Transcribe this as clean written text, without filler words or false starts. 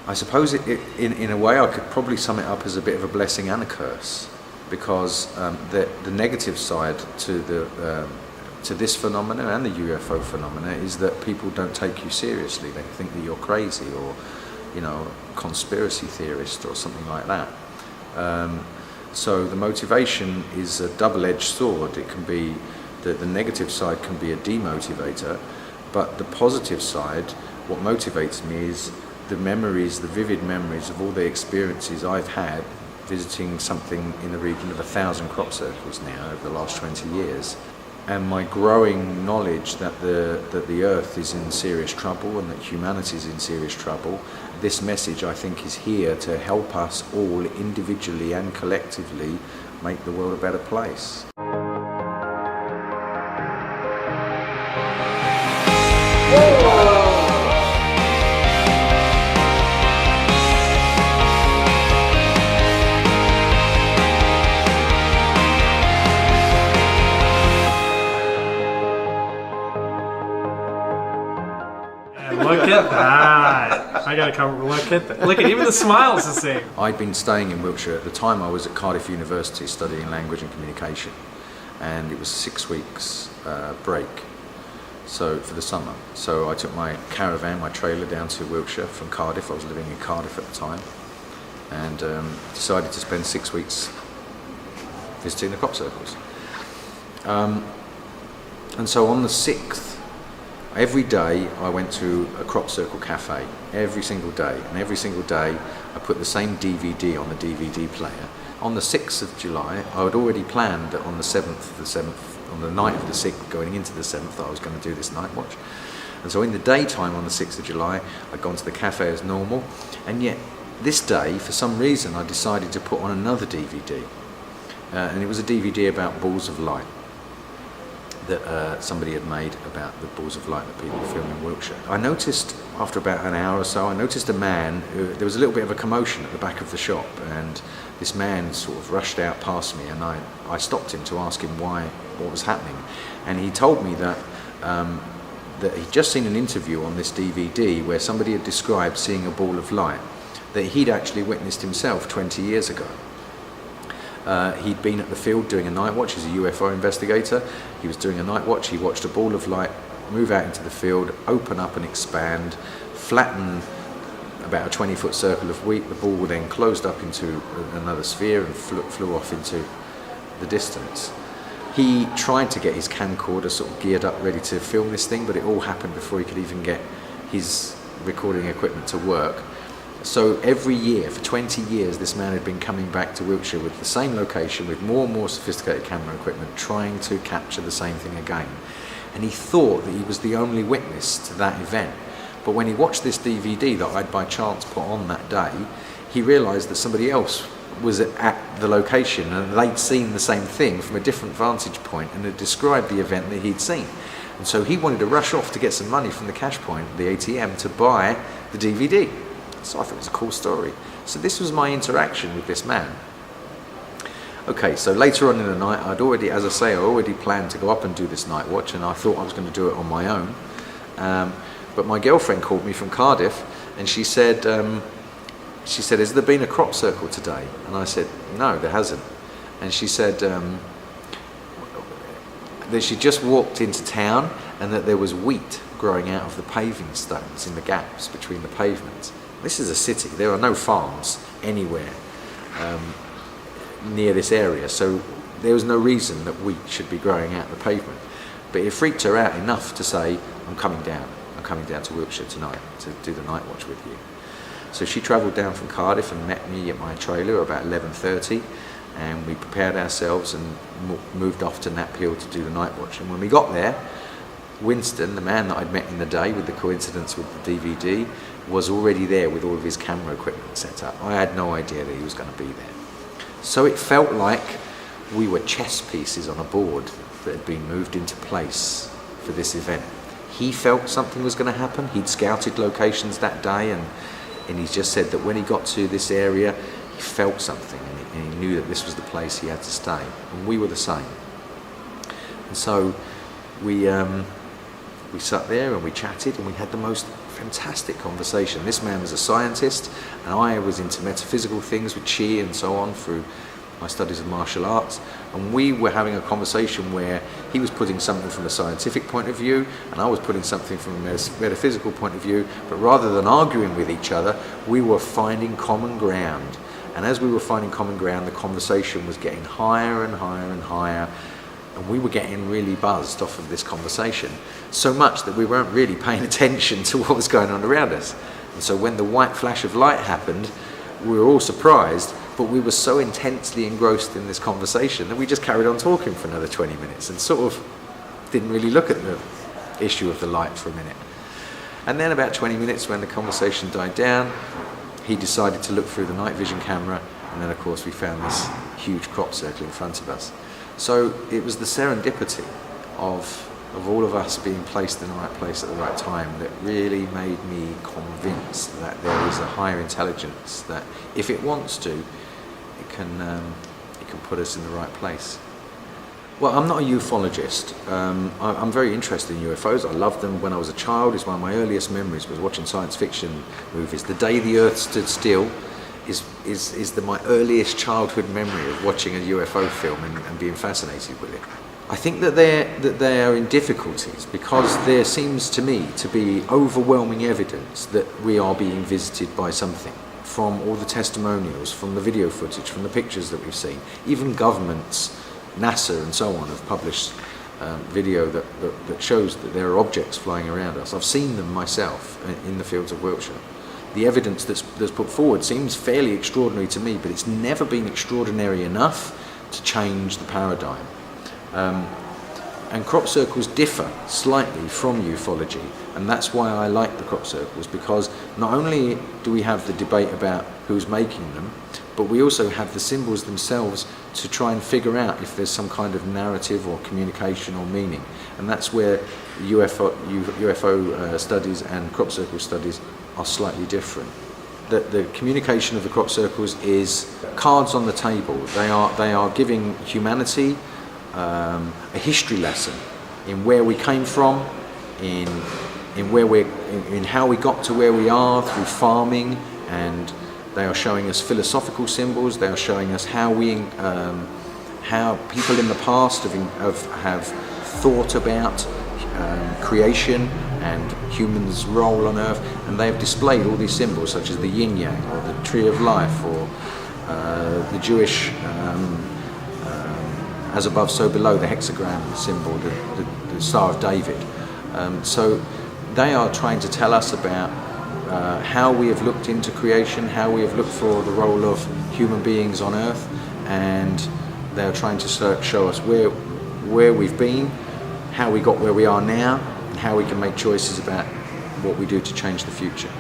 I suppose in a way I could probably sum it up as a bit of a blessing and a curse, because the negative side to this phenomena and the UFO phenomena is that people don't take you seriously. They think that you're crazy, or conspiracy theorist or something like that. So the motivation is a double-edged sword. It can be the negative side can be a demotivator, but the positive side, what motivates me is the memories, the vivid memories of all the experiences I've had visiting something in the region of 1,000 crop circles now over the last 20 years. And my growing knowledge that the Earth is in serious trouble and that humanity is in serious trouble. This message, I think, is here to help us all individually and collectively make the world a better place. Look at that. I gotta come look at that. Look at even the smile's the same. I'd been staying in Wiltshire at the time. I was at Cardiff University studying language and communication, and it was 6 weeks break, so for the summer. So I took my caravan, my trailer, down to Wiltshire from Cardiff. I was living in Cardiff at the time, and decided to spend 6 weeks visiting the crop circles. And so on the 6th, every day I went to a crop circle cafe, every single day, and every single day I put the same DVD on the DVD player. On the 6th of July, I had already planned that on the 7th, on the night of the 6th, going into the 7th, that I was going to do this night watch. And so in the daytime on the 6th of July, I'd gone to the cafe as normal, and yet this day, for some reason, I decided to put on another DVD. And it was a DVD about balls of light that somebody had made about the balls of light that people film in Wiltshire. I noticed, after about an hour or so, I noticed a man there was a little bit of a commotion at the back of the shop, and this man sort of rushed out past me, and I stopped him to ask him what was happening. And he told me that he'd just seen an interview on this DVD where somebody had described seeing a ball of light that he'd actually witnessed himself 20 years ago. He'd been at the field doing a night watch. He's a UFO investigator. He was doing a night watch. He watched a ball of light move out into the field, open up and expand, flatten about a 20-foot circle of wheat. The ball then closed up into another sphere and flew off into the distance. He tried to get his camcorder sort of geared up, ready to film this thing, but it all happened before he could even get his recording equipment to work. So every year, for 20 years, this man had been coming back to Wiltshire with the same location, with more and more sophisticated camera equipment, trying to capture the same thing again. And he thought that he was the only witness to that event. But when he watched this DVD that I'd by chance put on that day, he realised that somebody else was at the location and they'd seen the same thing from a different vantage point and had described the event that he'd seen. And so he wanted to rush off to get some money from the cash point, the ATM, to buy the DVD. So I thought it was a cool story. So this was my interaction with this man. Okay, so later on in the night, I already planned to go up and do this night watch, and I thought I was going to do it on my own. But my girlfriend called me from Cardiff, and she said, has there been a crop circle today? And I said, no, there hasn't. And she said that she just walked into town and that there was wheat growing out of the paving stones in the gaps between the pavements. This is a city. There are no farms anywhere near this area, so there was no reason that wheat should be growing out the pavement. But it freaked her out enough to say, I'm coming down to Wiltshire tonight to do the night watch with you. So she travelled down from Cardiff and met me at my trailer about 11:30, and we prepared ourselves and moved off to Knaphill to do the night watch. And when we got there, Winston, the man that I'd met in the day with the coincidence with the DVD, was already there with all of his camera equipment set up. I had no idea that he was going to be there. So it felt like we were chess pieces on a board that had been moved into place for this event. He felt something was going to happen. He'd scouted locations that day, and he just said that when he got to this area, he felt something, and he knew that this was the place he had to stay. And we were the same. And so we sat there and we chatted, and we had the most fantastic conversation. This man was a scientist, and I was into metaphysical things with chi and so on through my studies of martial arts, and we were having a conversation where he was putting something from a scientific point of view and I was putting something from a metaphysical point of view, but rather than arguing with each other, we were finding common ground. And as we were finding common ground, the conversation was getting higher and higher and higher, and we were getting really buzzed off of this conversation, so much that we weren't really paying attention to what was going on around us. And so when the white flash of light happened, we were all surprised, but we were so intensely engrossed in this conversation that we just carried on talking for another 20 minutes and sort of didn't really look at the issue of the light for a minute. And then about 20 minutes, when the conversation died down, he decided to look through the night vision camera, and then of course we found this huge crop circle in front of us. So it was the serendipity of all of us being placed in the right place at the right time that really made me convinced that there is a higher intelligence that, if it wants to, it can put us in the right place. Well, I'm not a ufologist. I'm very interested in UFOs. I loved them when I was a child. It's one of my earliest memories was watching science fiction movies. The Day the Earth Stood Still is my earliest childhood memory of watching a UFO film and being fascinated with it. I think that they are in difficulties because there seems to me to be overwhelming evidence that we are being visited by something, from all the testimonials, from the video footage, from the pictures that we've seen. Even governments, NASA and so on, have published video that shows that there are objects flying around us. I've seen them myself in the fields of Wiltshire. The evidence that's put forward seems fairly extraordinary to me, but it's never been extraordinary enough to change the paradigm. And crop circles differ slightly from ufology, and that's why I like the crop circles, because not only do we have the debate about who's making them, but we also have the symbols themselves to try and figure out if there's some kind of narrative or communication or meaning. And that's where UFO studies and crop circle studies are slightly different. The communication of the crop circles is cards on the table. They are giving humanity a history lesson in where we came from, in how we got to where we are through farming, and they are showing us philosophical symbols. They are showing us how people in the past have thought about creation and humans' role on Earth, and they have displayed all these symbols such as the yin yang or the tree of life or the Jewish as above so below, the hexagram symbol, the Star of David. So they are trying to tell us about how we have looked into creation, how we have looked for the role of human beings on Earth, and they are trying to show us where we've been, how we got where we are now, and how we can make choices about what we do to change the future.